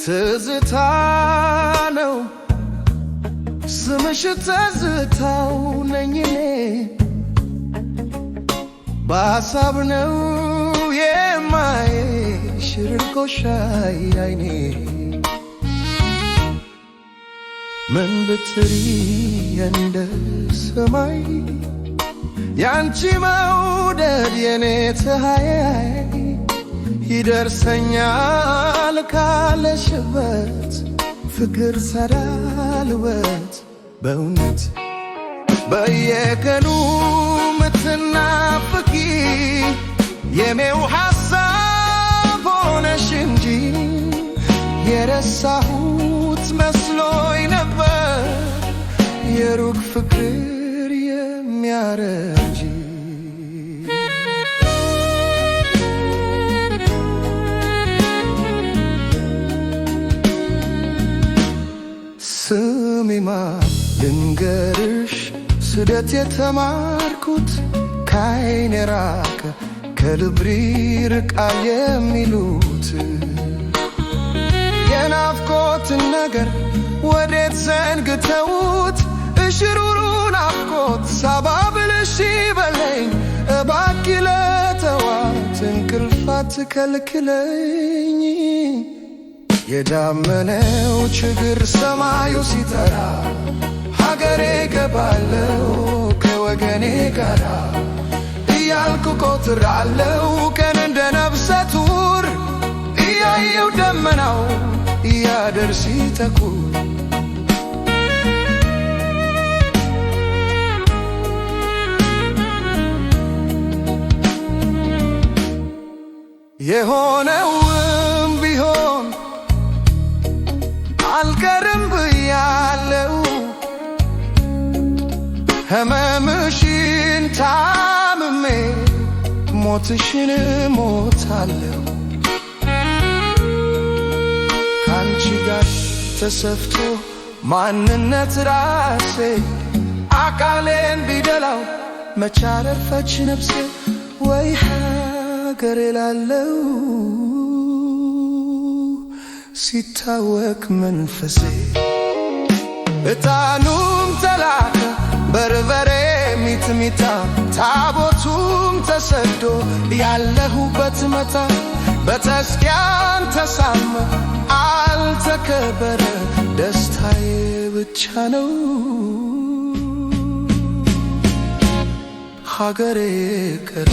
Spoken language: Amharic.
ትዝታ ነው ስምሽ ትዝታው ነኝ እኔ በሐሳብ ነው የማይሽ ርቆሻይ አይኔ ምን ብትሪ እንደ ሰማይ ያንቺ መውደድ የኔ ፀሐይ ይደርሰኛል ካለሽበት ፍቅር ሰዳልበት በእውነት በየቀኑ ምትናፍቂ የኔው ሐሳብ ሆነሽ እንጂ የረሳሁት መስሎኝ ነበር የሩቅ ፍቅር የሚያረጅ ስሚማ ልንገርሽ ስደት የተማርኩት ከዓይኔ ራቀ ከልብ ይርቃል የሚሉት የናፍቆትን ነገር ወዴት ዘንግተውት እሽሩሩ ናፍቆት ሳባብልሽ በለኝ እባክህ ለተዋት እንቅልፍ አትከልክለኝ የዳመነው ችግር ሰማዩ ሲጠራ ሀገሬ ገባለው ከወገኔ ጋራ እያልኩ ቆጥራለው ቀን እንደ ነፍሰ ጡር እያየው ደመናው እያደር ሲተኩር የሆነውም ቢሆን አልቀርም ብያለው ህመምሽን ታምሜ ሞትሽን ሞታለው ካንቺ ጋር ተሰፍቶ ማንነት ራሴ አካሌን ቢደላው መቻረፈች ነፍሴ ወይ ሀገር ላለው ሲታወክ መንፈሴ እጣኑም ተላከ በርበሬ ሚጥሚጣ ታቦቱም ተሰዶ ያለሁበት መታ በተስኪያን ተሳመ አልተከበረ ደስታዬ ብቻ ነው ሀገሬ ቀረ